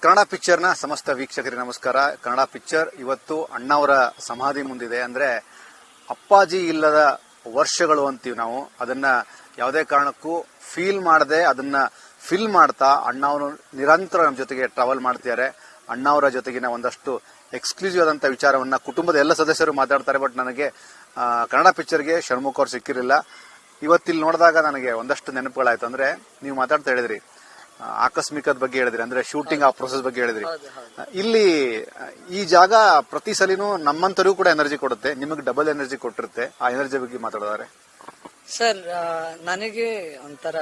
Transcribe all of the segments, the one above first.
ಕನ್ನಡ ಪಿಕ್ಚರ್ನ ಸಮಸ್ತ ವೀಕ್ಷಕರಿಗೆ ನಮಸ್ಕಾರ. ಕನ್ನಡ ಪಿಕ್ಚರ್ ಇವತ್ತು ಅಣ್ಣವರ ಸಮಾಧಿ ಮುಂದಿದೆ. ಅಂದ್ರೆ ಅಪ್ಪಾಜಿ ಇಲ್ಲದ ವರ್ಷಗಳು ಅಂತೀವಿ ನಾವು. ಅದನ್ನ ಯಾವುದೇ ಕಾರಣಕ್ಕೂ ಫೀಲ್ ಮಾಡದೆ ಅದನ್ನ ಫಿಲ್ ಮಾಡ್ತಾ ಅಣ್ಣವರು ನಿರಂತರ ನಮ್ಮ ಜೊತೆಗೆ ಟ್ರಾವೆಲ್ ಮಾಡ್ತಿದ್ದಾರೆ. ಅಣ್ಣವರ ಜೊತೆಗಿನ ಒಂದಷ್ಟು ಎಕ್ಸ್ಕ್ಲೂಸಿವ್ ಆದಂತ ವಿಚಾರವನ್ನ ಕುಟುಂಬದ ಎಲ್ಲ ಸದಸ್ಯರು ಮಾತಾಡ್ತಾರೆ. ಬಟ್ ನನಗೆ ಕನ್ನಡ ಪಿಕ್ಚರ್ಗೆ ಷಣ್ಮುಖ ಅವ್ರು ಸಿಕ್ಕಿರಲಿಲ್ಲ. ಇವತ್ತಿಲ್ಲಿ ನೋಡಿದಾಗ ನನಗೆ ಒಂದಷ್ಟು ನೆನಪುಗಳಾಯ್ತು. ಅಂದ್ರೆ ನೀವು ಮಾತಾಡ್ತಾ ಹೇಳಿದ್ರಿ ಆಕಸ್ಮಿಕದ ಬಗ್ಗೆ ಹೇಳಿದ್ರಿ, ಅಂದ್ರೆ ಶೂಟಿಂಗ್ ಆ ಪ್ರೊಸೆಸ್ ಬಗ್ಗೆ ಹೇಳಿದ್ರಿ. ಇಲ್ಲಿ ಈ ಜಾಗ ಪ್ರತಿ ಸಲಿನೂ ನಮ್ಮಂತರಿಗೂ ಕೂಡ ಎನರ್ಜಿ ಕೊಡುತ್ತೆ, ನಿಮಗೆ ಡಬಲ್ ಎನರ್ಜಿ ಕೊಟ್ಟಿರುತ್ತೆ. ಆ ಎನರ್ಜಿ ಬಗ್ಗೆ ಮಾತಾಡಿದಾರೆ ಸರ್. ನನಗೆ ಒಂಥರ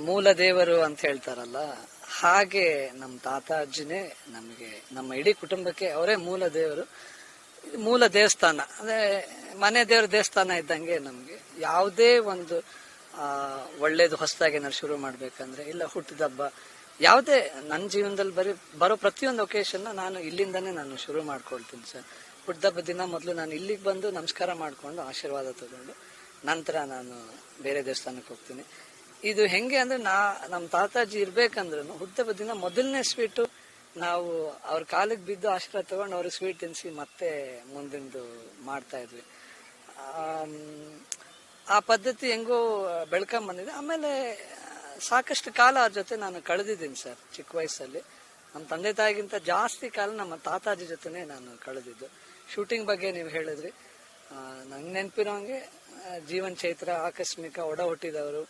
ಮೂಲ ದೇವರು ಅಂತ ಹೇಳ್ತಾರಲ್ಲ, ಹಾಗೆ ನಮ್ಮ ತಾತ ಅಜ್ಜಿನೇ ನಮಗೆ, ನಮ್ಮ ಇಡೀ ಕುಟುಂಬಕ್ಕೆ ಅವರೇ ಮೂಲ ದೇವರು, ಮೂಲ ದೇವಸ್ಥಾನ. ಅಂದ್ರೆ ಮನೆ ದೇವ್ರ ದೇವಸ್ಥಾನ ಇದ್ದಂಗೆ ನಮ್ಗೆ. ಯಾವುದೇ ಒಂದು ಒಳ್ಳೇದು ಹೊಸದಾಗಿ ಏನಾದ್ರು ಶುರು ಮಾಡ್ಬೇಕಂದ್ರೆ, ಇಲ್ಲ ಹುಟ್ಟಿದ ಹಬ್ಬ, ಯಾವುದೇ ನನ್ನ ಜೀವನದಲ್ಲಿ ಬರೋ ಪ್ರತಿಯೊಂದು ಒಕೇಶನ್ ನಾನು ಇಲ್ಲಿಂದಾನೇ ನಾನು ಶುರು ಮಾಡ್ಕೊಳ್ತೀನಿ ಸರ್. ಹುಟ್ಟಿದಬ್ಬ ದಿನ ಮೊದಲು ನಾನು ಇಲ್ಲಿಗೆ ಬಂದು ನಮಸ್ಕಾರ ಮಾಡ್ಕೊಂಡು ಆಶೀರ್ವಾದ ತಗೊಂಡು ನಂತರ ನಾನು ಬೇರೆ ದೇವಸ್ಥಾನಕ್ಕೆ ಹೋಗ್ತೀನಿ. ಇದು ಹೆಂಗೆ ಅಂದ್ರೆ, ನಮ್ಮ ತಾತಾಜಿ ಇರ್ಬೇಕಂದ್ರೂ ಹುಟ್ಟಿದಬ್ಬ ದಿನ ಮೊದಲನೇ ಸ್ವೀಟು ನಾವು ಅವ್ರ ಕಾಲಿಗೆ ಬಿದ್ದು ಆಶೀರ್ವಾದ ತಗೊಂಡು ಅವ್ರಿಗೆ ಸ್ವೀಟ್ ತಿನ್ನಿಸಿ ಮತ್ತೆ ಮುಂದಿಂದು ಮಾಡ್ತಾ ಇದ್ವಿ. ಆ ಪದ್ಧತಿ ಹೆಂಗೋ ಬೆಳ್ಕೊಂಡ್ ಬಂದಿದೆ. ಆಮೇಲೆ ಸಾಕಷ್ಟು ಕಾಲ ಅವ್ರ ಜೊತೆ ನಾನು ಕಳೆದಿದ್ದೀನಿ ಸರ್. ಚಿಕ್ಕ ವಯಸ್ಸಲ್ಲಿ ನಮ್ಮ ತಂದೆ ತಾಯಿಗಿಂತ ಜಾಸ್ತಿ ಕಾಲ ನಮ್ಮ ತಾತಾಜಿ ಜೊತೆನೆ ನಾನು ಕಳೆದಿದ್ದು. ಶೂಟಿಂಗ್ ಬಗ್ಗೆ ನೀವು ಹೇಳಿದ್ರಿ, ನಂಗೆ ನೆನಪಿರೋಂಗೆ ಜೀವನ್ ಚೈತ್ರ, ಆಕಸ್ಮಿಕ, ಒಡ ಹುಟ್ಟಿದವರು,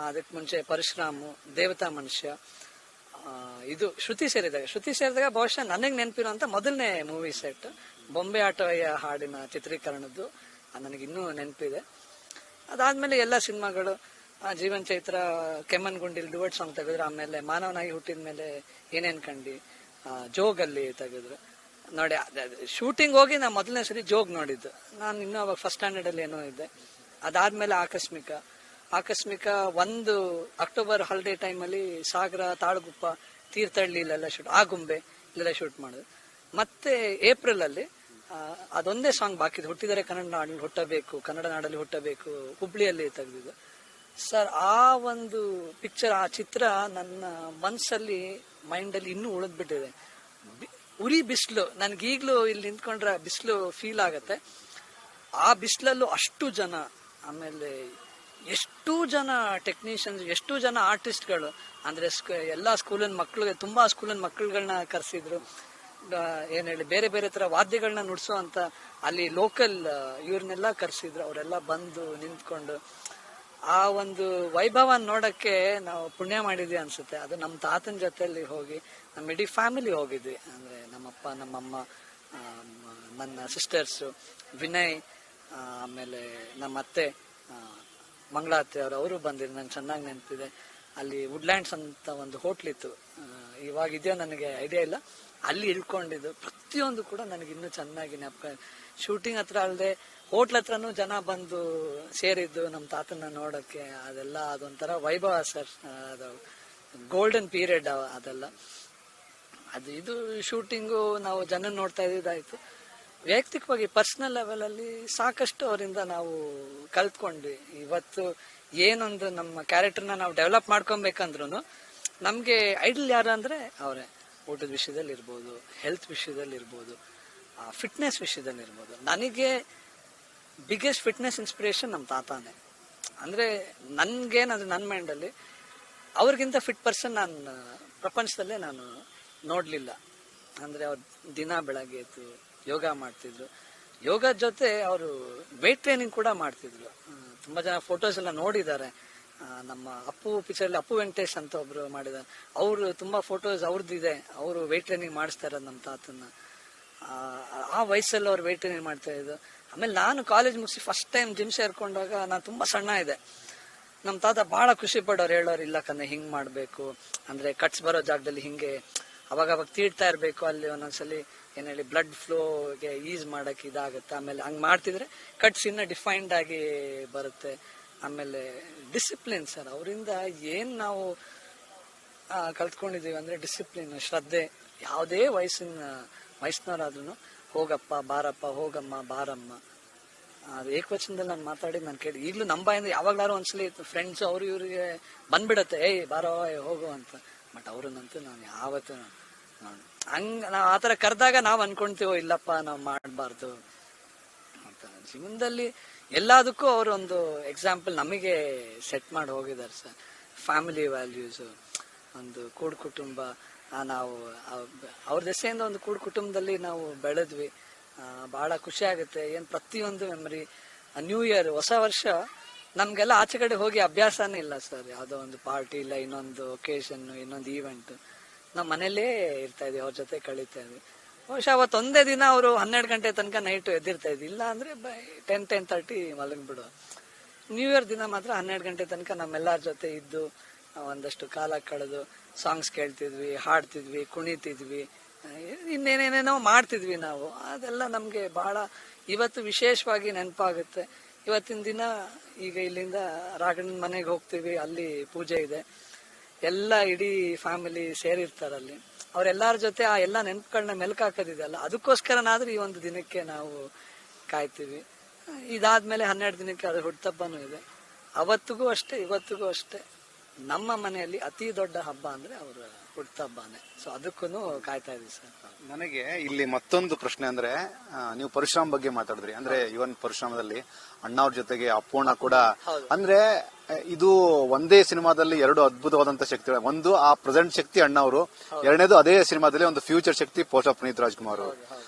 ಅದಕ್ಕೆ ಮುಂಚೆ ಪರಶುರಾಮು, ದೇವತಾ ಮನುಷ್ಯ, ಇದು ಶ್ರುತಿ ಸೇರಿದಾಗ ಬಹುಶಃ ನನಗೆ ನೆನಪಿರುವಂತ ಮೊದಲನೇ ಮೂವಿ ಸೆಟ್ ಬೊಂಬೆ ಆಟವಯ್ಯ ಹಾಡಿನ ಚಿತ್ರೀಕರಣದ್ದು ನನಗಿನ್ನೂ ನೆನಪಿದೆ. ಅದಾದ್ಮೇಲೆ ಎಲ್ಲ ಸಿನಿಮಾಗಳು, ಜೀವನ್ ಚೈತ್ರ, ಕೆಮ್ಮನ್ ಗುಂಡಿಲ್ ಡುವಟ್ ಸಾಂಗ್ ತೆಗೆದ್ರು, ಆಮೇಲೆ ಮಾನವನಾಗಿ ಹುಟ್ಟಿದ ಮೇಲೆ ಏನೇನ್ ಕಂಡಿ, ಜೋಗಲ್ಲಿ ತೆಗೆದ್ರು ನೋಡಿ. ಶೂಟಿಂಗ್ ಹೋಗಿ ನಾ ಮೊದಲನೇ ಸರಿ ಜೋಗ್ ನೋಡಿದ್ದು ನಾನು, ಇನ್ನೂ ಅವಾಗ ಫಸ್ಟ್ ಸ್ಟ್ಯಾಂಡರ್ಡ್ ಅಲ್ಲಿ ಏನೋ ಇದ್ದೆ. ಅದಾದ್ಮೇಲೆ ಆಕಸ್ಮಿಕ ಒಂದು ಅಕ್ಟೋಬರ್ ಹಾಲಿಡೇ ಟೈಮಲ್ಲಿ ಸಾಗರ, ತಾಳಗುಪ್ಪ, ತೀರ್ಥಹಳ್ಳಿ ಇಲ್ಲೆಲ್ಲ ಶೂಟ್, ಆಗುಂಬೆ ಇಲ್ಲೆಲ್ಲ ಶೂಟ್ ಮಾಡಿದ್ರು. ಮತ್ತೆ ಏಪ್ರಿಲ್ ಅಲ್ಲಿ ಅದೊಂದೇ ಸಾಂಗ್ ಬಾಕಿ ಇದೆ, ಹುಟ್ಟಿದರೆ ಕನ್ನಡ ನಾಡಲ್ಲಿ ಹುಟ್ಟಬೇಕು, ಕನ್ನಡ ನಾಡಲ್ಲಿ ಹುಟ್ಟಬೇಕು, ಹುಬ್ಳಿಯಲ್ಲಿ ತೆಗೆದಿದ್ದು ಸರ್. ಆ ಒಂದು ಪಿಕ್ಚರ್, ಆ ಚಿತ್ರ ನನ್ನ ಮನ್ಸಲ್ಲಿ, ಮೈಂಡಲ್ಲಿ ಇನ್ನೂ ಉಳಿದ್ಬಿಟ್ಟಿದೆ. ಉರಿ ಬಿಸಿಲು, ನನ್ಗೀಗ್ಲೂ ಇಲ್ಲಿ ನಿಂತ್ಕೊಂಡ್ರೆ ಬಿಸಿಲು ಫೀಲ್ ಆಗತ್ತೆ. ಆ ಬಿಸಿಲಲ್ಲೂ ಅಷ್ಟು ಜನ, ಆಮೇಲೆ ಎಷ್ಟು ಜನ ಟೆಕ್ನಿಷಿಯನ್ಸ್, ಎಷ್ಟು ಜನ ಆರ್ಟಿಸ್ಟ್ಗಳು, ಅಂದ್ರೆ ಎಲ್ಲಾ ಸ್ಕೂಲಿನ ಮಕ್ಳಿಗೆ, ತುಂಬಾ ಸ್ಕೂಲಿನ ಮಕ್ಳುಗಳನ್ನ ಕರೆಸಿದ್ರು. ಏನ್ ಹೇಳಿ, ಬೇರೆ ಬೇರೆ ತರ ವಾದ್ಯಗಳನ್ನ ನುಡ್ಸೋ ಅಂತ ಅಲ್ಲಿ ಲೋಕಲ್ ಇವ್ರನ್ನೆಲ್ಲ ಕರೆಸಿದ್ರು. ಅವರೆಲ್ಲ ಬಂದು ನಿಂತ್ಕೊಂಡು ಆ ಒಂದು ವೈಭವ ನೋಡಕ್ಕೆ ನಾವು ಪುಣ್ಯ ಮಾಡಿದ್ವಿ ಅನ್ಸುತ್ತೆ. ಅದು ನಮ್ಮ ತಾತನ ಜೊತೆಯಲ್ಲಿ ಹೋಗಿ ನಮ್ಮ ಇಡೀ ಫ್ಯಾಮಿಲಿ ಹೋಗಿದ್ವಿ. ಅಂದ್ರೆ ನಮ್ಮಪ್ಪ, ನಮ್ಮಮ್ಮ, ನನ್ನ ಸಿಸ್ಟರ್ಸು, ವಿನಯ್, ಆಮೇಲೆ ನಮ್ಮ ಅತ್ತೆ ಮಂಗಳಾತ್ರಿ ಅವರು ಬಂದಿದ್ರು. ನಂಗೆ ಚೆನ್ನಾಗಿ ನೆನಪಿದೆ. ಅಲ್ಲಿ ವುಡ್ಲ್ಯಾಂಡ್ಸ್ ಅಂತ ಒಂದು ಹೋಟ್ಲ್ ಇತ್ತು, ಇವಾಗ ಇದೆಯೋ ನನಗೆ ಐಡಿಯಾ ಇಲ್ಲ. ಅಲ್ಲಿ ಇಳ್ಕೊಂಡಿದ್ದು ಪ್ರತಿಯೊಂದು ಕೂಡ ನನಗೆ ಇನ್ನೂ ಚೆನ್ನಾಗಿ ನೆನಪು. ಶೂಟಿಂಗ್ ಹತ್ರ ಅಲ್ಲದೆ ಹೋಟ್ಲ್ ಹತ್ರನೂ ಜನ ಬಂದು ಸೇರಿದ್ದು ನಮ್ಮ ತಾತನ ನೋಡಕ್ಕೆ, ಅದೆಲ್ಲ ಅದೊಂಥರ ವೈಭವ ಸರ್. ಅದು ಗೋಲ್ಡನ್ ಪೀರಿಯಡ್ ಅದೆಲ್ಲ. ಇದು ಶೂಟಿಂಗು ನಾವು ಜನ ನೋಡ್ತಾ ಇದ್ದಿದ್ದಾಯ್ತು. ವೈಯಕ್ತಿಕವಾಗಿ ಪರ್ಸನಲ್ ಲೆವೆಲ್ ಅಲ್ಲಿ ಸಾಕಷ್ಟು ಅವರಿಂದ ನಾವು ಕಲ್ತ್ಕೊಂಡ್ವಿ. ಇವತ್ತು ಏನೊಂದು ನಮ್ಮ ಕ್ಯಾರೆಕ್ಟರ್ನ ನಾವು ಡೆವಲಪ್ ಮಾಡ್ಕೊಬೇಕಂದ್ರು ನಮ್ಗೆ ಐಡಲ್ ಯಾರು ಅಂದ್ರೆ ಅವರೇ. ಊಟದ ವಿಷಯದಲ್ಲಿ ಇರ್ಬೋದು, ಹೆಲ್ತ್ ವಿಷಯದಲ್ಲಿ ಇರ್ಬೋದು, ಫಿಟ್ನೆಸ್ ವಿಷಯದಲ್ಲಿ ಇರ್ಬೋದು. ನನಗೆ ಬಿಗ್ಗೆಸ್ಟ್ ಫಿಟ್ನೆಸ್ ಇನ್ಸ್ಪಿರೇಷನ್ ನಮ್ಮ ತಾತಾನೆ. ಅಂದ್ರೆ ನನ್ಗೇನಂದ್ರೆ ನನ್ನ ಮೈಂಡಲ್ಲಿ ಅವ್ರಿಗಿಂತ ಫಿಟ್ ಪರ್ಸನ್ ನಾನು ಪ್ರಪಂಚದಲ್ಲೇ ನಾನು ನೋಡ್ಲಿಲ್ಲ. ಅಂದ್ರೆ ಅವ್ರು ದಿನ ಬೆಳಗ್ಗೆ ಎದ್ದು ಯೋಗ ಮಾಡ್ತಿದ್ರು. ಯೋಗ ಜೊತೆ ಅವರು ವೇಟ್ ಟ್ರೈನಿಂಗ್ ಕೂಡ ಮಾಡ್ತಿದ್ರು. ತುಂಬಾ ಜನ ಫೋಟೋಸ್ ಎಲ್ಲ ನೋಡಿದ್ದಾರೆ. ನಮ್ಮ ಅಪ್ಪು ಪಿಕ್ಚರ್, ಅಪ್ಪು ವೆಂಕಟೇಶ್ ಅಂತ ಒಬ್ರು ಮಾಡಿದ್ದಾರೆ, ಅವರು ತುಂಬಾ ಫೋಟೋಸ್ ಅವ್ರದ್ದಿದೆ. ಅವರು ವೇಟ್ ಟ್ರೈನಿಂಗ್ ಮಾಡಿಸ್ತಾ ಇರೋದು ನಮ್ಮ ತಾತನ್ನ. ಆ ವಯಸ್ಸಲ್ಲಿ ಅವ್ರು ವೇಟ್ ಟ್ರೈನಿಂಗ್ ಮಾಡ್ತಾ ಇದ್ರು. ಆಮೇಲೆ ನಾನು ಕಾಲೇಜ್ ಮುಗಿಸಿ ಫಸ್ಟ್ ಟೈಮ್ ಜಿಮ್ ಸೇರ್ಕೊಂಡಾಗ ನಾನು ತುಂಬಾ ಸಣ್ಣ ಇದೆ. ನಮ್ಮ ತಾತ ಬಹಳ ಖುಷಿ ಪಡೋರು, ಹೇಳೋರು, ಇಲ್ಲ ಕಣ್ಣೆ ಹಿಂಗ್ ಮಾಡ್ಬೇಕು, ಅಂದ್ರೆ ಕಟ್ಸ್ ಬರೋ ಜಾಗದಲ್ಲಿ ಹಿಂಗೆ ಅವಾಗ ತೀಡ್ತಾ ಇರ್ಬೇಕು. ಅಲ್ಲಿ ಒಂದೊಂದ್ಸಲಿ ಏನ್ ಹೇಳಿ ಬ್ಲಡ್ ಫ್ಲೋಗೆ ಈಸ್ ಮಾಡಕ್ ಇದಾಗುತ್ತೆ. ಆಮೇಲೆ ಹಂಗ್ ಮಾಡ್ತಿದ್ರೆ ಕಟ್ಸ್ ಇನ್ನ ಡಿಫೈನ್ಡ್ ಆಗಿ ಬರುತ್ತೆ. ಆಮೇಲೆ ಡಿಸಿಪ್ಲಿನ್ ಸರ್, ಅವರಿಂದ ಏನ್ ನಾವು ಕಲ್ತ್ಕೊಂಡಿದೀವಿ ಅಂದ್ರೆ ಡಿಸಿಪ್ಲಿನ್, ಶ್ರದ್ಧೆ. ಯಾವುದೇ ವಯಸ್ಸಿನವರಾದ್ರೂ ಹೋಗಪ್ಪ ಬಾರಪ್ಪ, ಹೋಗಮ್ಮ ಬಾರಮ್ಮ, ಅದು ಏಕವಚನದಲ್ಲಿ ನಾನು ಮಾತಾಡಿ ನಾನು ಕೇಳಿ. ಈಗಲೂ ನಮ್ಮ ಬಾಯಿಂದ ಯಾವಾಗ್ಲಾರು ಒಂದ್ಸಲಿ ಫ್ರೆಂಡ್ಸ್ ಅವ್ರು ಇವ್ರಿಗೆ ಬಂದ್ಬಿಡತ್ತೆ, ಏಯ್ ಬಾರೋ ಹೋಗು ಅಂತ. ಬಟ್ ಅವ್ರನ್ನಂತೂ ನಾನು ಯಾವತ್ತೂ ಹಂಗ ನಾವ್ ಆತರ ಕರೆದಾಗ ನಾವ್ ಅನ್ಕೊಂತೀವೋ ಇಲ್ಲಪ್ಪ ನಾವ್ ಮಾಡ್ಬಾರ್ದು ಅಂತ. ಜೀವನದಲ್ಲಿ ಎಲ್ಲದಕ್ಕೂ ಅವರೊಂದು ಎಕ್ಸಾಂಪಲ್ ನಮಗೆ ಸೆಟ್ ಮಾಡಿ ಹೋಗಿದ್ದಾರೆ ಸರ್. ಫ್ಯಾಮಿಲಿ ವ್ಯಾಲ್ಯೂಸ್, ಒಂದು ಕೂಡು ಕುಟುಂಬ, ನಾವು ಅವ್ರ ದೆಸೆಯಿಂದ ಒಂದು ಕೂಡು ಕುಟುಂಬದಲ್ಲಿ ನಾವು ಬೆಳೆದ್ವಿ. ಬಹಳ ಖುಷಿ ಆಗುತ್ತೆ. ಏನ್ ಪ್ರತಿಯೊಂದು ಮೆಮರಿ, ನ್ಯೂ ಇಯರ್, ಹೊಸ ವರ್ಷ ನಮ್ಗೆಲ್ಲ ಆಚೆ ಕಡೆ ಹೋಗಿ ಅಭ್ಯಾಸನೇ ಇಲ್ಲ ಸರ್. ಯಾವ್ದೋ ಒಂದು ಪಾರ್ಟಿ ಇಲ್ಲ, ಇನ್ನೊಂದು ಒಕೇಶನ್, ಇನ್ನೊಂದು ಈವೆಂಟ್, ನಾವ್ ಮನೇಲೇ ಇರ್ತಾ ಇದ್ವಿ, ಅವ್ರ ಜೊತೆ ಕಳೀತಾ ಇದ್ವಿ. ಬಹುಶಃ ಅವತ್ತೊಂದೇ ದಿನ ಅವರು 12 ಗಂಟೆ ತನಕ ನೈಟ್ ಎದ್ದಿರ್ತಾ ಇದ್ವಿ, ಇಲ್ಲ ಅಂದ್ರೆ 10-10:30 ಮಲಗ್ಬಿಡು. ನ್ಯೂ ಇಯರ್ ದಿನ ಮಾತ್ರ 12 ಗಂಟೆ ತನಕ ನಮ್ಮೆಲ್ಲರ ಜೊತೆ ಇದ್ದು ಒಂದಷ್ಟು ಕಾಲ ಕಳೆದು ಸಾಂಗ್ಸ್ ಕೇಳ್ತಿದ್ವಿ, ಹಾಡ್ತಿದ್ವಿ, ಕುಣಿತಿದ್ವಿ, ಇನ್ನೇನೇನೇನೋ ಮಾಡ್ತಿದ್ವಿ ನಾವು. ಅದೆಲ್ಲ ನಮ್ಗೆ ಬಹಳ ಇವತ್ತು ವಿಶೇಷವಾಗಿ ನೆನಪಾಗುತ್ತೆ. ಇವತ್ತಿನ ದಿನ ಈಗ ಇಲ್ಲಿಂದ ರಾಘಣ್ಣನ ಮನೆಗೆ ಹೋಗ್ತೀವಿ, ಅಲ್ಲಿ ಪೂಜೆ ಇದೆ, ಎಲ್ಲ ಇಡೀ ಫ್ಯಾಮಿಲಿ ಸೇರಿರ್ತಾರಲ್ಲಿ. ಅವರೆಲ್ಲರ ಜೊತೆ ಆ ಎಲ್ಲ ನೆನಪುಗಳನ್ನ ಮೆಲ್ಕಾಕೋದಿದೆಯಲ್ಲ, ಅದಕ್ಕೋಸ್ಕರನಾದ್ರೂ ಈ ಒಂದು ದಿನಕ್ಕೆ ನಾವು ಕಾಯ್ತೀವಿ. ಇದಾದ್ಮೇಲೆ 12 ದಿನಕ್ಕೆ ಅದು ಹುಟ್ಟುಹಬ್ಬನೂ ಇದೆ. ಅವತ್ತಿಗೂ ಅಷ್ಟೇ, ಇವತ್ತಿಗೂ ಅಷ್ಟೇ, ನಮ್ಮ ಮನೆಯಲ್ಲಿ ಅತಿ ದೊಡ್ಡ ಹಬ್ಬ ಅಂದ್ರೆ ಅವರ ಹುಟ್ಟುಹಬ್ಬನೇ. ಸೊ ಅದಕ್ಕೂ ಕಾಯ್ತಾ ಇದೀವಿ ಸರ್. ನನಗೆ ಇಲ್ಲಿ ಮತ್ತೊಂದು ಪ್ರಶ್ನೆ ಅಂದ್ರೆ, ನೀವು ಪರಶುರಾಮ್ ಬಗ್ಗೆ ಮಾತಾಡಿದ್ರಿ. ಅಂದ್ರೆ ಇವನ್ ಪರಶುರಾಮದಲ್ಲಿ ಅಣ್ಣವ್ರ ಜೊತೆಗೆ ಅಪ್ಪೋಣ ಕೂಡ, ಅಂದ್ರೆ ಇದು ಒಂದೇ ಸಿನಿಮಾದಲ್ಲಿ 2 ಅದ್ಭುತವಾದಂತ ಶಕ್ತಿಗಳು. ಒಂದು ಆ ಪ್ರೆಸೆಂಟ್ ಶಕ್ತಿ ಅಣ್ಣವರು, ಎರಡನೇದು ಅದೇ ಸಿನಿಮಾದಲ್ಲಿ ಒಂದು future Shakti post of Puneeth Rajkumar ಅವರು.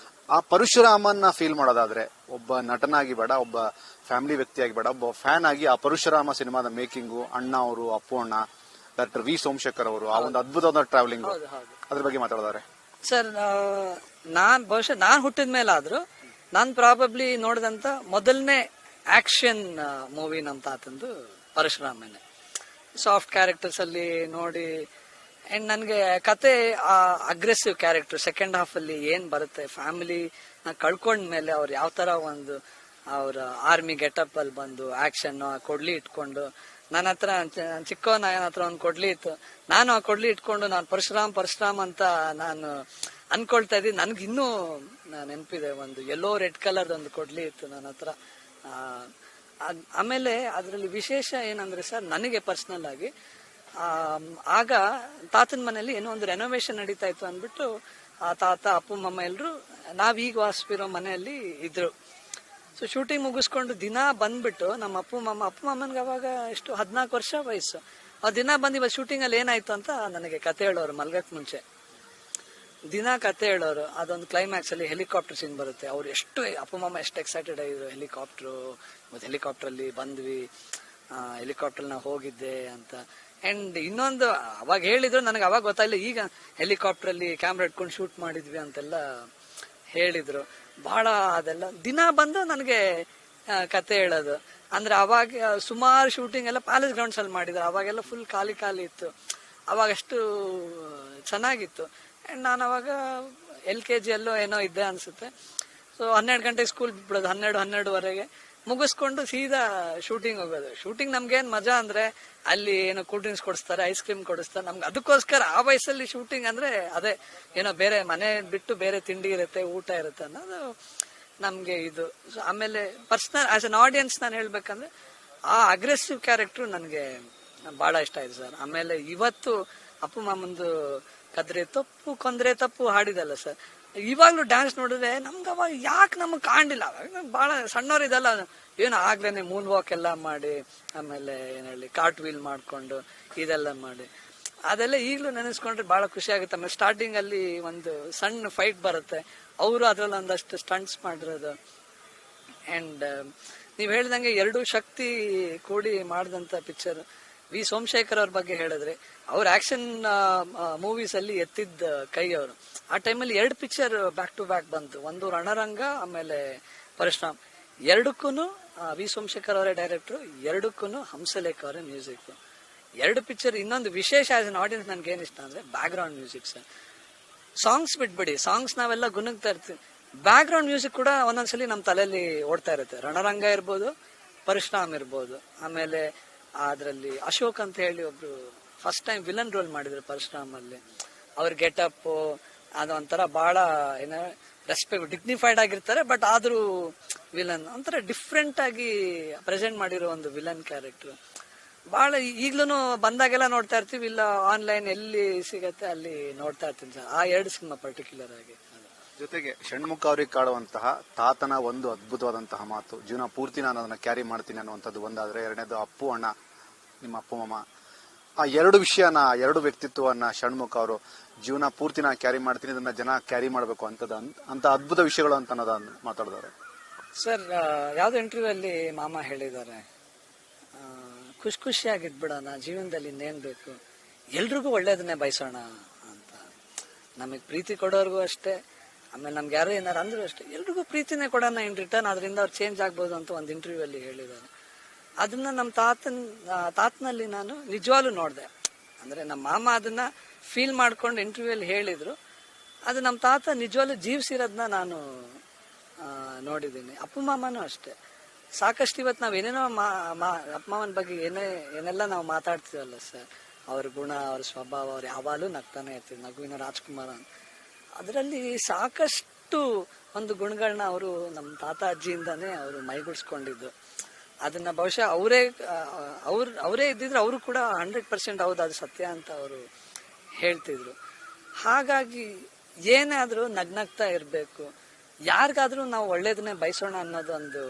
ಆ ಪರಶುರಾಮನ್ನ ಫೀಲ್ ಮಾಡೋದಾದ್ರೆ, ಒಬ್ಬ ನಟನಾಗಿ ಬೇಡ, ಒಬ್ಬ ಫ್ಯಾಮಿಲಿ ವ್ಯಕ್ತಿಯಾಗಿ ಬೇಡ, ಒಬ್ಬ ಫ್ಯಾನ್ ಆಗಿ ಆ ಪರಶುರಾಮ ಸಿನಿಮಾದ ಮೇಕಿಂಗು, ಅಣ್ಣ ಅವರು, ಅಪ್ಪೋಣ, ಡಾಕ್ಟರ್ ವಿ ಸೋಮಶೇಖರ್ ಅವರು, ಆ ಒಂದು ಅದ್ಭುತವಾದ ಟ್ರಾವೆಲಿಂಗ್, ಅದ್ರ ಬಗ್ಗೆ ಮಾತಾಡೋದಾರೆ ಸರ್. ಬಹುಶಃ ನಾನ್ ಹುಟ್ಟಿದ ಮೇಲಾದ್ರೂ ನಾನ್ ಪ್ರಾಬಬ್ಲಿ ನೋಡಿದಂತ ಮೊದಲನೇ ಆಕ್ಷನ್ ಮೂವಿ ನಮ್ ತಾತಂದು ಪರಶುರಾಮನೇ. ಸಾಫ್ಟ್ ಕ್ಯಾರೆಕ್ಟರ್ಸ್ ಅಲ್ಲಿ ನೋಡಿ, ಅಂಡ್ ನನ್ಗೆ ಕತೆ ಆ ಅಗ್ರೆಸಿವ್ ಕ್ಯಾರೆಕ್ಟರ್ ಸೆಕೆಂಡ್ ಹಾಫ್ ಅಲ್ಲಿ ಏನ್ ಬರುತ್ತೆ, ಫ್ಯಾಮಿಲಿ ಕಳ್ಕೊಂಡ್ಮೇಲೆ ಅವ್ರು ಯಾವ ತರ ಒಂದು ಅವ್ರ ಆರ್ಮಿ ಗೆಟಪ್ ಅಲ್ಲಿ ಬಂದು ಆಕ್ಷನ್ ಕೊಡ್ಲಿ ಇಟ್ಕೊಂಡು, ನನ್ನ ಹತ್ರ ಚಿಕ್ಕವನ ಹತ್ರ ಒಂದು ಕೊಡ್ಲಿ ಇತ್ತು, ನಾನು ಆ ಕೊಡ್ಲಿ ಇಟ್ಕೊಂಡು ನಾನು ಪರಶುರಾಮ್ ಅಂತ ನಾನು ಅನ್ಕೊಳ್ತಾ ಇದ್ದೀನಿ. ನನ್ಗೆ ಇನ್ನೂ ನೆನಪಿದೆ, ಒಂದು ಯೆಲ್ಲೋ ರೆಡ್ ಕಲರ್ ಒಂದು ಕೊಡ್ಲಿ ಇತ್ತು ನನ್ನ ಹತ್ರ. ಆಮೇಲೆ ಅದರಲ್ಲಿ ವಿಶೇಷ ಏನಂದ್ರೆ ಸರ್, ನನಗೆ ಪರ್ಸನಲ್ ಆಗಿ ಆಗ ತಾತನ ಮನೇಲಿ ಏನೋ ಒಂದು ರೆನೋವೇಶನ್ ನಡೀತಾ ಇತ್ತು ಅಂದ್ಬಿಟ್ಟು ಆ ತಾತ, ಅಪ್ಪು, ಮಮ್ಮ ಎಲ್ರು ನಾವೀಗ ವಾಸಿರೋ ಮನೆಯಲ್ಲಿ ಇದ್ರು. ಸೊ ಶೂಟಿಂಗ್ ಮುಗಿಸ್ಕೊಂಡು ದಿನ ಬಂದ್ಬಿಟ್ಟು ನಮ್ಮ ಅಪ್ಪು ಮಮ್ಮನ್ಗೆ ಅವಾಗ ಎಷ್ಟು 14 ವರ್ಷ ವಯಸ್ಸು. ಆ ದಿನ ಬಂದು ಇವತ್ತು ಶೂಟಿಂಗ್ ಅಲ್ಲಿ ಏನಾಯ್ತು ಅಂತ ನನಗೆ ಕತೆ ಹೇಳೋರು ಮಲ್ಗಕ್ ಮುಂಚೆ. ದಿನ ಕತೆ ಹೇಳೋರು. ಅದೊಂದು ಕ್ಲೈಮ್ಯಾಕ್ಸ್ ಅಲ್ಲಿ ಹೆಲಿಕಾಪ್ಟರ್ ಸೀನ್ ಬರುತ್ತೆ. ಅವ್ರು ಎಷ್ಟು ಅಪ್ಪು ಮಮ್ಮ ಎಷ್ಟು ಎಕ್ಸೈಟೆಡ್ ಆಗಿದ್ರು, ಹೆಲಿಕಾಪ್ಟರ್ ಅಲ್ಲಿ ಬಂದ್ವಿ, ಹೆಲಿಕಾಪ್ಟರ್ ನ ಹೋಗಿದ್ದೆ ಅಂತ. ಅಂಡ್ ಇನ್ನೊಂದು ಅವಾಗ ಹೇಳಿದ್ರು, ನನಗೆ ಅವಾಗ ಗೊತ್ತಾಯಿಲ್ಲ, ಈಗ ಹೆಲಿಕಾಪ್ಟರ್ ಅಲ್ಲಿ ಕ್ಯಾಮ್ರಾ ಇಟ್ಕೊಂಡು ಶೂಟ್ ಮಾಡಿದ್ವಿ ಅಂತೆಲ್ಲ ಹೇಳಿದ್ರು. ಬಹಳ ಅದೆಲ್ಲ ದಿನ ಬಂದು ನನಗೆ ಕತೆ ಹೇಳೋದು. ಅಂದ್ರೆ ಅವಾಗ ಸುಮಾರು ಶೂಟಿಂಗ್ ಎಲ್ಲ ಪ್ಯಾಲೇಸ್ ಗ್ರೌಂಡ್ಸ್ ಅಲ್ಲಿ ಮಾಡಿದ್ರು. ಅವಾಗೆಲ್ಲ ಫುಲ್ ಖಾಲಿ ಇತ್ತು. ಅವಾಗ ಅಷ್ಟು ಚೆನ್ನಾಗಿತ್ತು. ಅಂಡ್ ನಾನು ಅವಾಗ LKG ಎಲ್ಲೋ ಏನೋ ಇದ್ದೆ ಅನ್ಸುತ್ತೆ. ಸೊ 12 ಗಂಟೆಗೆ ಸ್ಕೂಲ್ ಬಿಟ್ಬಿಡೋದು, 12-12:30 ಮುಗಿಸ್ಕೊಂಡು ಸೀದಾ ಶೂಟಿಂಗ್ ಹೋಗೋದು. ಶೂಟಿಂಗ್ ನಮ್ಗೇನ್ ಮಜಾ ಅಂದ್ರೆ, ಅಲ್ಲಿ ಏನೋ ಕೂಲ್ ಡ್ರಿಂಕ್ಸ್ ಕೊಡಿಸ್ತಾರೆ, ಐಸ್ ಕ್ರೀಮ್ ಕೊಡಿಸ್ತಾರೆ. ನಮ್ಗೆ ಅದಕ್ಕೋಸ್ಕರ ಆ ವಯಸ್ಸಲ್ಲಿ ಶೂಟಿಂಗ್ ಅಂದ್ರೆ ಅದೇ, ಏನೋ ಬೇರೆ ಮನೆ ಬಿಟ್ಟು ಬೇರೆ ತಿಂಡಿ ಇರುತ್ತೆ, ಊಟ ಇರುತ್ತೆ ಅನ್ನೋದು ನಮ್ಗೆ ಇದು. ಆಮೇಲೆ ಪರ್ಸನಲ್ ಆಸ್ ಅನ್ ಆಡಿಯನ್ಸ್ ನಾನು ಹೇಳ್ಬೇಕಂದ್ರೆ, ಆ ಅಗ್ರೆಸಿವ್ ಕ್ಯಾರೆಕ್ಟರ್ ನನಗೆ ಬಹಳ ಇಷ್ಟ ಆಯ್ತು ಸರ್. ಆಮೇಲೆ ಇವತ್ತು ಅಪ್ಪು ಮಾಮಂದು ಕದ್ರೆ ತಪ್ಪು ಕೊಂದ್ರೆ ತಪ್ಪು ಹಾಡಿದಲ್ಲ ಸರ್, ಇವಾಗ್ಲೂ ಡ್ಯಾನ್ಸ್ ನೋಡಿದ್ರೆ ನಮ್ಗೆ ಅವಾಗ ಯಾಕೆ ನಮಗ್ ಕಾಣಿಲ್ಲ. ಬಹಳ ಸಣ್ಣವರಿದಲ್ಲ, ಏನು ಆಗ್ಲೇನೆ ಮೂನ್ ವಾಕ್ ಎಲ್ಲ ಮಾಡಿ, ಆಮೇಲೆ ಏನ್ ಹೇಳಿ ಕಾರ್ಟ್ ವೀಲ್ ಮಾಡ್ಕೊಂಡು ಇದೆಲ್ಲ ಮಾಡಿ, ಅದೆಲ್ಲ ಈಗಲೂ ನೆನೆಸ್ಕೊಂಡ್ರೆ ಬಹಳ ಖುಷಿ ಆಗುತ್ತೆ. ಆಮೇಲೆ ಸ್ಟಾರ್ಟಿಂಗ್ ಅಲ್ಲಿ ಒಂದು ಸಣ್ಣ ಫೈಟ್ ಬರುತ್ತೆ, ಅವರು ಅದ್ರಲ್ಲಿ ಒಂದಷ್ಟು ಸ್ಟಂಟ್ಸ್ ಮಾಡಿರೋದು. ಅಂಡ್ ನೀವ್ ಹೇಳ್ದಂಗೆ 2 ಶಕ್ತಿ ಕೂಡಿ ಮಾಡಿದಂತ ಪಿಕ್ಚರ್. ವಿ ಸೋಮಶೇಖರ್ ಅವ್ರ ಬಗ್ಗೆ ಹೇಳಿದ್ರೆ, ಅವ್ರ ಆಕ್ಷನ್ ಮೂವೀಸ್ ಅಲ್ಲಿ ಎತ್ತಿದ್ದ ಕೈ ಅವರು. ಆ ಟೈಮಲ್ಲಿ 2 ಪಿಕ್ಚರ್ ಬ್ಯಾಕ್ ಟು ಬ್ಯಾಕ್ ಬಂತು. ಒಂದು ರಣರಂಗ, ಆಮೇಲೆ ಪರಶುರಾಮ್. 2ಕ್ಕೂ ವಿ ಸೋಮಶೇಖರ್ ಅವರೇ ಡೈರೆಕ್ಟರ್, 2ಕ್ಕೂ ಹಂಸಲೇಖ ಅವರೇ ಮ್ಯೂಸಿಕ್. 2 ಪಿಕ್ಚರ್. ಇನ್ನೊಂದು ವಿಶೇಷ ಆಸ್ ಅನ್ ಆಡಿಯನ್ಸ್ ನನ್ಗೆ ಏನ್ ಇಷ್ಟ ಅಂದ್ರೆ back ground music sir. Songs ಬಿಟ್ಬಿಡಿ, ಸಾಂಗ್ಸ್ ನಾವೆಲ್ಲ ಗುಣಗ್ತಾ ಇರ್ತೀವಿ, ಬ್ಯಾಕ್ ಗ್ರೌಂಡ್ ಮ್ಯೂಸಿಕ್ ಕೂಡ ಒಂದೊಂದ್ಸಲಿ ನಮ್ಮ ತಲೆಯಲ್ಲಿ ಓಡ್ತಾ ಇರುತ್ತೆ. ರಣರಂಗ ಇರ್ಬೋದು, ಪರಶುರಾಮ್ ಇರ್ಬೋದು. ಆಮೇಲೆ ಅದ್ರಲ್ಲಿ ಅಶೋಕ್ ಅಂತ ಹೇಳಿ ಒಬ್ರು ಫಸ್ಟ್ ಟೈಮ್ ವಿಲನ್ ರೋಲ್ ಮಾಡಿದ್ರು ಪರಶುರಾಮ್ ಅಲ್ಲಿ. ಅವ್ರ ಗೆಟಪ್ ಅದೊಂಥರ ಬಹಳ ಏನೋ ರೆಸ್ಪೆಕ್ಟ್, ಡಿಗ್ನಿಫೈಡ್ ಆಗಿರ್ತಾರೆ, ಬಟ್ ಆದ್ರೂ ವಿಲನ್ ಒಂಥರ ಡಿಫ್ರೆಂಟ್ ಆಗಿ ಪ್ರೆಸೆಂಟ್ ಮಾಡಿರೋ ಒಂದು ವಿಲನ್ ಕ್ಯಾರೆಕ್ಟರ್ ಬಹಳ ಈಗ್ಲೂ ಬಂದಾಗೆಲ್ಲ ನೋಡ್ತಾ ಇರ್ತೀವಿ, ಇಲ್ಲ ಆನ್ಲೈನ್ ಎಲ್ಲಿ ಸಿಗತ್ತೆ ಅಲ್ಲಿ ನೋಡ್ತಾ ಇರ್ತೀನಿ ಸರ್. ಆ 2 ಸಿನಿಮಾ ಪರ್ಟಿಕ್ಯುಲರ್ ಆಗಿ. ಜೊತೆಗೆ ಷಣ್ಮುಖ ಅವರಿಗೆ ಕಾಡುವಂತಹ ತಾತನ ಒಂದು ಅದ್ಭುತವಾದಂತಹ ಮಾತು, ಜೀವನ ಪೂರ್ತಿ ನಾನು ಅದನ್ನ ಕ್ಯಾರಿ ಮಾಡ್ತೀನಿ ಅನ್ನುವಂಥದ್ದು ಒಂದಾದ್ರೆ, ಎರಡನೇದು ಅಪ್ಪು ಅಣ್ಣ, ನಿಮ್ಮ ಅಪ್ಪು ಮಾಮ, ಆ 2 ವಿಷಯನ, 2 ವ್ಯಕ್ತಿತ್ವವನ್ನ ಷಣ್ಮುಖ ಅವರು ಜೀವನ ಪೂರ್ತಿ ನಾನು ಕ್ಯಾರಿ ಮಾಡ್ತೀನಿ, ಇದನ್ನ ಜನ ಕ್ಯಾರಿ ಮಾಡಬೇಕು ಅಂತ ಅದ್ಭುತ ವಿಷಯಗಳು ಅಂತ ಅನ್ನೋದನ್ನ ಮಾತಾಡಿದವರು ಸರ್. ಯಾವ್ದು ಇಂಟರ್ವ್ಯೂ ಅಲ್ಲಿ ಮಾಮ ಹೇಳಿದ್ದಾರೆ, ಖುಷಿಯಾಗಿದ್ಬಿಡೋಣ, ಜೀವನದಲ್ಲಿ ಇನ್ನೇನ್ ಬೇಕು, ಎಲ್ರಿಗೂ ಒಳ್ಳೇದನ್ನೇ ಬಯಸೋಣ ಅಂತ. ನಮಗ್ ಪ್ರೀತಿ ಕೊಡೋರ್ಗೂ ಅಷ್ಟೇ, ಆಮೇಲೆ ನಮ್ಗೆ ಯಾರು ಏನಾರು ಅಂದ್ರೂ ಅಷ್ಟೇ, ಎಲ್ರಿಗೂ ಪ್ರೀತಿನೇ ಕೊಡೋಣ ಇನ್ ರಿಟರ್ನ್, ಅದರಿಂದ ಅವ್ರು ಚೇಂಜ್ ಆಗ್ಬೋದು ಅಂತ ಒಂದು ಇಂಟರ್ವ್ಯೂ ಅಲ್ಲಿ ಹೇಳಿದ್ದಾರೆ. ಅದನ್ನ ನಮ್ಮ ತಾತನಲ್ಲಿ ನಾನು ನಿಜವಾಗ್ಲೂ ನೋಡಿದೆ. ಅಂದ್ರೆ ನಮ್ಮ ಮಾಮ ಅದನ್ನ ಫೀಲ್ ಮಾಡ್ಕೊಂಡು ಇಂಟರ್ವ್ಯೂ ಅಲ್ಲಿ ಹೇಳಿದ್ರು, ಅದು ನಮ್ಮ ತಾತ ನಿಜವಾಗ್ಲೂ ಜೀವಿಸಿರೋದನ್ನ ನಾನು ನೋಡಿದ್ದೀನಿ. ಅಪ್ಪು ಮಾಮನೂ ಅಷ್ಟೇ. ಸಾಕಷ್ಟು ಇವತ್ತು ನಾವ್ ಏನೇನೋ ಅಪ್ಪ ಮಾವನ ಬಗ್ಗೆ ಏನೆಲ್ಲ ನಾವು ಮಾತಾಡ್ತೀವಲ್ಲ ಸರ್, ಅವ್ರ ಗುಣ, ಅವ್ರ ಸ್ವಭಾವ, ಅವ್ರು ಯಾವಾಗಲೂ ನಗ್ತಾನೆ ಇರ್ತೀವಿ, ನಗುವಿನ ರಾಜ್ಕುಮಾರ. ಅದರಲ್ಲಿ ಸಾಕಷ್ಟು ಒಂದು ಗುಣಗಳನ್ನ ಅವರು ನಮ್ಮ ತಾತ ಅಜ್ಜಿಯಿಂದಾನೇ ಅವರು ಮೈಗೂಡಿಸ್ಕೊಂಡಿದ್ದು. ಅದನ್ನ ಬಹುಶಃ ಅವರೇ ಇದ್ದಿದ್ರೆ ಅವರು ಕೂಡ 100% ಹೌದು, ಅದು ಸತ್ಯ ಅಂತ ಅವರು ಹೇಳ್ತಿದ್ರು. ಹಾಗಾಗಿ ಏನೇ ಆದ್ರೂ ನಗ್ನಗ್ತಾ ಇರ್ಬೇಕು, ಯಾರಿಗಾದ್ರೂ ನಾವು ಒಳ್ಳೇದನ್ನೇ ಬಯಸೋಣ ಅನ್ನೋದು ಒಂದು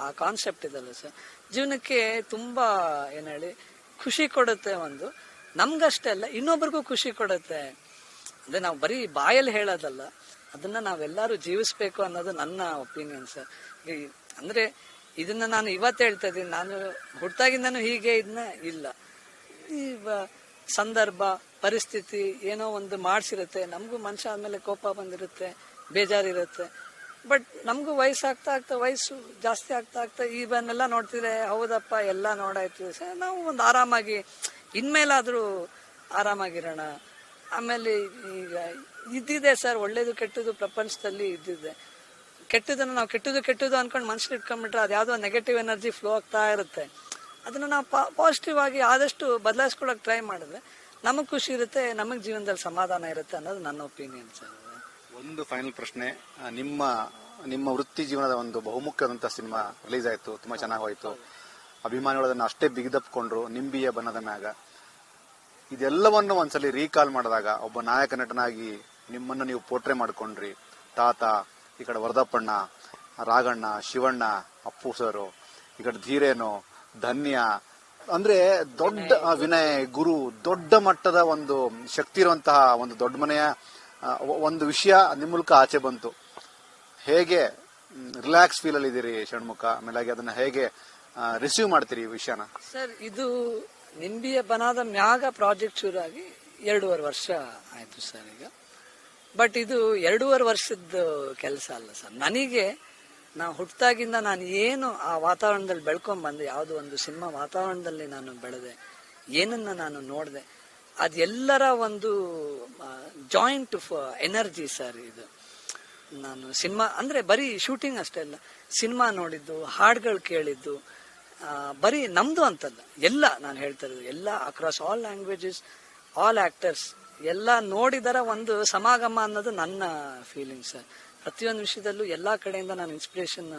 ಆ ಕಾನ್ಸೆಪ್ಟ್ ಇದಲ್ಲ ಸರ್, ಜೀವನಕ್ಕೆ ತುಂಬಾ ಏನ್ ಹೇಳಿ ಖುಷಿ ಕೊಡುತ್ತೆ. ಒಂದು ನಮ್ಗಷ್ಟೇ ಅಲ್ಲ, ಇನ್ನೊಬ್ರಿಗೂ ಖುಷಿ ಕೊಡುತ್ತೆ. ಅಂದ್ರೆ ನಾವು ಬರೀ ಬಾಯಲ್ಲಿ ಹೇಳೋದಲ್ಲ, ಅದನ್ನ ನಾವೆಲ್ಲರೂ ಜೀವಿಸ್ಬೇಕು ಅನ್ನೋದು ನನ್ನ ಒಪಿನಿಯನ್ ಸರ್. ಅಂದ್ರೆ ಇದನ್ನ ನಾನು ಇವತ್ತು ಹೇಳ್ತಾ ಇದ್ದೀನಿ, ನಾನು ಹುಟ್ಟಾಗಿಂದನೂ ಹೀಗೆ ಇದನ್ನ ಇಲ್ಲ. ಈ ಸಂದರ್ಭ ಪರಿಸ್ಥಿತಿ ಏನೋ ಒಂದು ಮಾಡ್ಸಿರುತ್ತೆ, ನಮಗೂ ಮನುಷ್ಯ ಆದ್ಮೇಲೆ ಕೋಪ ಬಂದಿರುತ್ತೆ, ಬೇಜಾರಿರುತ್ತೆ. ಬಟ್ ನಮಗೂ ವಯಸ್ಸು ಜಾಸ್ತಿ ಆಗ್ತಾ ಇವನ್ನೆಲ್ಲ ನೋಡ್ತಿದ್ರೆ ಹೌದಪ್ಪ ಎಲ್ಲ ನೋಡಾಯ್ತು ಸರ್, ನಾವು ಒಂದು ಆರಾಮಾಗಿ ಇನ್ಮೇಲಾದ್ರೂ ಆರಾಮಾಗಿರೋಣ. ಆಮೇಲೆ ಈಗ ಇದ್ದಿದೆ ಸರ್, ಒಳ್ಳೇದು ಕೆಟ್ಟದ್ದು ಪ್ರಪಂಚದಲ್ಲಿ ಇದ್ದಿದೆ. ಕೆಟ್ಟದನ್ನ ನಾವು ಕೆಟ್ಟದು ಅನ್ಕೊಂಡು ಮನುಷ್ಯರು ಇಟ್ಕೊಂಡ್ಬಿಟ್ರೆ ಅದು ಯಾವ್ದೋ ನೆಗೆಟಿವ್ ಎನರ್ಜಿ ಫ್ಲೋ ಆಗ್ತಾ ಇರುತ್ತೆ. ಅದನ್ನ ನಾವು ಪಾಸಿಟಿವ್ ಆಗಿ ಆದಷ್ಟು ಬದಲಾಯಿಸ್ಕೊಳಕ್ ಟ್ರೈ ಮಾಡಿದ್ರೆ ನಮಗ್ ಖುಷಿ ಇರುತ್ತೆ, ನಮಗ್ ಜೀವನದಲ್ಲಿ ಸಮಾಧಾನ ಇರುತ್ತೆ ಅನ್ನೋದು ನನ್ನ ಒಪಿನಿಯನ್ ಸರ್. ಒಂದು ಫೈನಲ್ ಪ್ರಶ್ನೆ, ನಿಮ್ಮ ವೃತ್ತಿ ಜೀವನದ ಒಂದು ಬಹುಮುಖ್ಯವಾದಂತಹ ಸಿನಿಮಾ ರಿಲೀಸ್ ಆಯ್ತು, ತುಂಬಾ ಚೆನ್ನಾಗಿ ಹೋಯ್ತು, ಅಭಿಮಾನಿಗಳು ಅದನ್ನ ಅಷ್ಟೇ ಬಿಗಿದಪ್ಕೊಂಡ್ರು, ನಿಂಬಿಯ ಬಣ್ಣದ ಮ್ಯಾಗ. ಇದೆಲ್ಲವನ್ನು ಒಂದ್ಸಲಿ ರೀಕಾಲ್ ಮಾಡಿದಾಗ ಒಬ್ಬ ನಾಯಕ ನಟನಾಗಿ ನಿಮ್ಮನ್ನು ನೀವು ಪೋರ್ಟ್ರೇ ಮಾಡ್ಕೊಂಡ್ರಿ. ತಾತ, ಈ ಕಡೆ ವರದಪ್ಪಣ್ಣ, ರಾಘಣ್ಣ, ಶಿವಣ್ಣ, ಅಪ್ಪು ಸರು, ಈ ಕಡೆ ಧೀರೇನು, ಧನ್ಯ, ಅಂದ್ರೆ ದೊಡ್ಡ ವಿನಯ್, ಗುರು, ದೊಡ್ಡ ಮಟ್ಟದ ಒಂದು ಶಕ್ತಿ ಇರುವಂತಹ ಒಂದು ದೊಡ್ಡ ಮನೆಯ ಒಂದು ವಿಷಯ ನಿಮ್ಮ ಮೂಲಕ ಆಚೆ ಬಂತು. ಹೇಗೆ ರಿಲ್ಯಾಕ್ಸ್ ಫೀಲ್ ಅಲ್ಲಿ ಇದೀರಿ ಷಣ್ಮುಖ? ಆಮೇಲೆ ಅದನ್ನ ಹೇಗೆ ರಿಸೀವ್ ಮಾಡ್ತೀರಿ ಈ ವಿಷಯನ? ಸರ್, ಇದು ನಿಂಬಿಯ ಬನಾದ ಮ್ಯಾಗ ಪ್ರಾಜೆಕ್ಟ್ ಶುರು ಆಗಿ 2.5 ವರ್ಷ ಆಯ್ತು ಸರ್ ಈಗ. ಬಟ್ ಇದು 2.5 ವರ್ಷದ ಕೆಲಸ ಅಲ್ಲ ಸರ್. ನನಗೆ ನಾ ಹುಟ್ಟಾಗಿಂದ ನಾನು ಏನು ಆ ವಾತಾವರಣದಲ್ಲಿ ಬೆಳ್ಕೊಂಡ್ ಬಂದೆ, ಯಾವುದೋ ಒಂದು ಸಿನಿಮಾ ವಾತಾವರಣದಲ್ಲಿ ನಾನು ಬೆಳೆದೆ, ಏನನ್ನ ನಾನು ನೋಡಿದೆ, ಅದೆಲ್ಲರ ಒಂದು ಜಾಯಿಂಟ್ ಎನರ್ಜಿ ಸರ್ ಇದು. ನಾನು ಸಿನಿಮಾ ಅಂದ್ರೆ ಬರೀ ಶೂಟಿಂಗ್ ಅಷ್ಟೇ ಅಲ್ಲ, ಸಿನಿಮಾ ನೋಡಿದ್ದು, ಹಾಡುಗಳು ಕೇಳಿದ್ದು, ಬರೀ ನಮ್ದು ಅಂತಲ್ಲ, ಎಲ್ಲ ನಾನು ಹೇಳ್ತಾ ಇರೋದು ಎಲ್ಲ across all languages, all actors ಎಲ್ಲ ನೋಡಿದರ ಒಂದು ಸಮಾಗಮ ಅನ್ನೋದು ನನ್ನ ಫೀಲಿಂಗ್ ಸರ್. ಪ್ರತಿಯೊಂದು ವಿಷಯದಲ್ಲೂ ಎಲ್ಲಾ ಕಡೆಯಿಂದ ನಾನು ಇನ್ಸ್ಪಿರೇಷನ್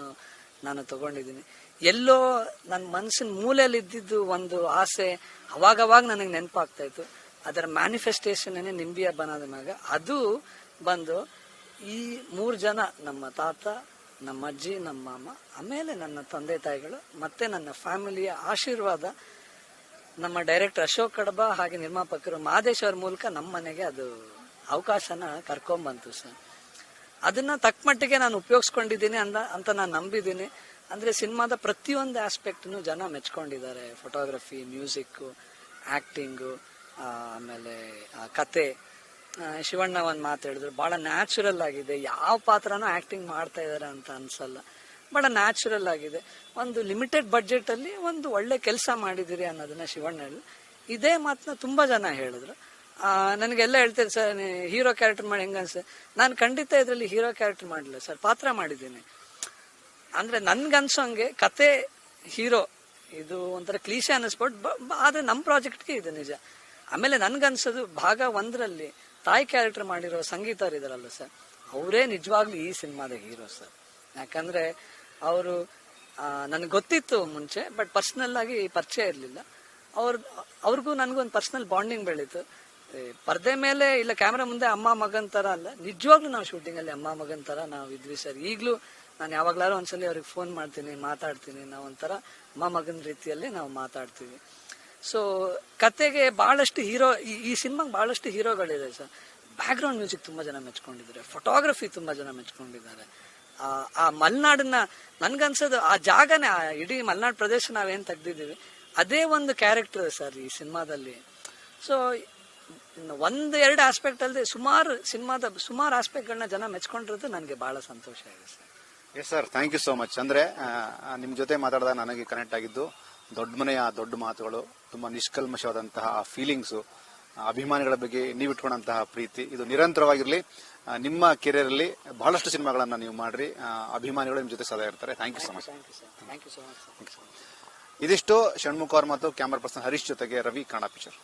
ನಾನು ತಗೊಂಡಿದ್ದೀನಿ. ಎಲ್ಲೋ ನನ್ನ ಮನಸ್ಸಿನ ಮೂಲೆಯಲ್ಲಿ ಇದ್ದಿದ್ದು ಒಂದು ಆಸೆ ಅವಾಗವಾಗ ನನಗೆ ನೆನಪಾಗ್ತಾ ಇತ್ತು. ಅದರ ಮ್ಯಾನಿಫೆಸ್ಟೇಷನ್ ನಿಂಬಿಯ ಬನಾದ ಮ್ಯಾಗ ಅದು ಬಂದು ಈ 3 ಜನ, ನಮ್ಮ ತಾತ, ನಮ್ಮ ಅಜ್ಜಿ, ನಮ್ಮ ಮಾಮ, ಆಮೇಲೆ ನನ್ನ ತಂದೆ ತಾಯಿಗಳು, ಮತ್ತೆ ನನ್ನ ಫ್ಯಾಮಿಲಿಯ ಆಶೀರ್ವಾದ, ನಮ್ಮ ಡೈರೆಕ್ಟರ್ ಅಶೋಕ್ ಕಡಬ ಹಾಗೆ ನಿರ್ಮಾಪಕರು ಮಾದೇಶ್ ಅವ್ರ ಮೂಲಕ ನಮ್ಮ ಮನೆಗೆ ಅದು ಅವಕಾಶನ ಕರ್ಕೊಂಡ್ಬಂತು ಸರ್. ಅದನ್ನ ತಕ್ಕ ಮಟ್ಟಿಗೆ ನಾನು ಉಪಯೋಗಿಸ್ಕೊಂಡಿದ್ದೀನಿ ಅಂತ ನಾನು ನಂಬಿದ್ದೀನಿ. ಅಂದ್ರೆ ಸಿನಿಮಾದ ಪ್ರತಿಯೊಂದು ಆಸ್ಪೆಕ್ಟ್ನು ಜನ ಮೆಚ್ಕೊಂಡಿದ್ದಾರೆ. ಫೋಟೋಗ್ರಫಿ, ಮ್ಯೂಸಿಕ್, ಆಕ್ಟಿಂಗು, ಆಮೇಲೆ ಕತೆ. ಶಿವಣ್ಣ ಒಂದ್ ಮಾತಾಡಿದ್ರು, ಬಹಳ ನ್ಯಾಚುರಲ್ ಆಗಿದೆ, ಯಾವ ಪಾತ್ರನೂ ಆಕ್ಟಿಂಗ್ ಮಾಡ್ತಾ ಇದಾರೆ ಅಂತ ಅನ್ಸಲ್ಲ, ಬಹಳ ನ್ಯಾಚುರಲ್ ಆಗಿದೆ. ಒಂದು ಲಿಮಿಟೆಡ್ ಬಡ್ಜೆಟ್ ಅಲ್ಲಿ ಒಂದು ಒಳ್ಳೆ ಕೆಲಸ ಮಾಡಿದಿರಿ ಅನ್ನೋದನ್ನ ಶಿವಣ್ಣ ಹೇಳಿದ್ರು. ಇದೇ ಮಾತನ್ನ ತುಂಬಾ ಜನ ಹೇಳಿದ್ರು. ನನಗೆಲ್ಲ ಹೇಳ್ತಾರೆ ಸರ್, ಹೀರೋ ಕ್ಯಾರೆಕ್ಟರ್ ಮಾಡಿ ಹೆಂಗನ್ಸ. ನಾನು ಖಂಡಿತ ಇದ್ರಲ್ಲಿ ಹೀರೋ ಕ್ಯಾರೆಕ್ಟರ್ ಮಾಡಿಲ್ಲ ಸರ್, ಪಾತ್ರ ಮಾಡಿದ್ದೀನಿ. ಅಂದ್ರೆ ನನ್ಗನ್ಸೋಂಗೆ ಕತೆ ಹೀರೋ ಇದು ಒಂಥರ ಕ್ಲೀಶೆ ಅನ್ನಿಸ್ಬಿಟ್ಟು, ಆದ್ರೆ ನಮ್ಮ ಪ್ರಾಜೆಕ್ಟ್ಗೆ ಇದು ನಿಜ. ಆಮೇಲೆ ನನ್ಗನ್ಸೋದು ಭಾಗ 1ರಲ್ಲಿ ತಾಯಿ ಕ್ಯಾರೆಕ್ಟರ್ ಮಾಡಿರೋ ಸಂಗೀತವ್ರು ಇದಾರಲ್ಲ ಸರ್, ಅವರೇ ನಿಜವಾಗ್ಲೂ ಈ ಸಿನಿಮಾದ ಹೀರೋ ಸರ್. ಯಾಕಂದ್ರೆ ಅವರು ನನಗೆ ಗೊತ್ತಿತ್ತು ಮುಂಚೆ, ಬಟ್ ಪರ್ಸನಲ್ ಆಗಿ ಪರಿಚಯ ಇರಲಿಲ್ಲ. ಅವ್ರಿಗೂ ನನಗೂ ಒಂದು ಪರ್ಸನಲ್ ಬಾಂಡಿಂಗ್ ಬೆಳೀತು. ಪರ್ದೆ ಮೇಲೆ ಇಲ್ಲ ಕ್ಯಾಮ್ರಾ ಮುಂದೆ ಅಮ್ಮ ಮಗನ್ ತರ ಅಲ್ಲ, ನಿಜವಾಗ್ಲೂ ನಾವು ಶೂಟಿಂಗ್ ಅಲ್ಲಿ ಅಮ್ಮ ಮಗನ್ ತರ ನಾವು ಇದ್ವಿ ಸರ್. ಈಗಲೂ ನಾನು ಯಾವಾಗ್ಲಾರು ಒಂದ್ಸಲಿ ಅವ್ರಿಗೆ ಫೋನ್ ಮಾಡ್ತೀನಿ, ಮಾತಾಡ್ತೀನಿ. ನಾವು ಒಂಥರ ಅಮ್ಮ ಮಗನ ರೀತಿಯಲ್ಲಿ ನಾವು ಮಾತಾಡ್ತೀವಿ. ಸೊ ಕತೆಗೆ ಬಹಳಷ್ಟು ಈ ಸಿನಿಮಾಗೆ ಬಹಳಷ್ಟು ಹೀರೋಗಳಿದೆ ಸರ್. ಬ್ಯಾಕ್ ಗ್ರೌಂಡ್ ಮ್ಯೂಸಿಕ್ ತುಂಬಾ ಜನ ಮೆಚ್ಕೊಂಡಿದ್ದಾರೆ, ಫೋಟೋಗ್ರಫಿ ತುಂಬಾ ಜನ ಮೆಚ್ಕೊಂಡಿದ್ದಾರೆ. ಆ ಮಲೆನಾಡನ್ನ ನನ್ಗನ್ಸೋದು ಆ ಜಾಗನೇ, ಆ ಇಡೀ ಮಲೆನಾಡು ಪ್ರದೇಶ ನಾವೇನ್ ತೆಗ್ದಿದ್ದೀವಿ ಅದೇ ಒಂದು ಕ್ಯಾರೆಕ್ಟರ್ ಸರ್ ಈ ಸಿನಿಮಾದಲ್ಲಿ. ಸೊ ಒಂದೆರಡು ಆಸ್ಪೆಕ್ಟ್ ಅಲ್ಲದೆ ಸುಮಾರು ಆಸ್ಪೆಕ್ಟ್ಗಳನ್ನ ಜನ ಮೆಚ್ಕೊಂಡಿರೋದು ನನಗೆ ಬಹಳ ಸಂತೋಷ ಇದೆ sir. Yes sir, thank you so much. ಅಂದ್ರೆ ನಿಮ್ ಜೊತೆ ಮಾತಾಡಿದಾಗ ನನಗೆ ಕನೆಕ್ಟ್ ಆಗಿದ್ದು ದೊಡ್ಡ ಮನೆಯ ದೊಡ್ಡ ಮಾತುಗಳು, ತುಂಬಾ ನಿಷ್ಕಲ್ಮಶವಾದಂತಹ ಫೀಲಿಂಗ್ಸು, ಅಭಿಮಾನಿಗಳ ಬಗ್ಗೆ ನೀವು ಇಟ್ಕೊಂಡಂತಹ ಪ್ರೀತಿ, ಇದು ನಿರಂತರವಾಗಿರ್ಲಿ. ನಿಮ್ಮ ಕೆರಿಯರ್ ಅಲ್ಲಿ ಬಹಳಷ್ಟು ಸಿನಿಮಾಗಳನ್ನ ನೀವು ಮಾಡ್ರಿ, ಅಭಿಮಾನಿಗಳು ನಿಮ್ ಜೊತೆ ಸದಾ ಇರ್ತಾರೆ. Thank you so much. Thank you so much. ಇದಿಷ್ಟು ಷಣ್ಮುಖ್ ಅವ್ರ ಮತ್ತು ಕ್ಯಾಮರಾ ಪರ್ಸನ್ ಹರೀಶ್ ಜೊತೆಗೆ ರವಿ, ಕನ್ನಡ ಪಿಕ್ಚರ್.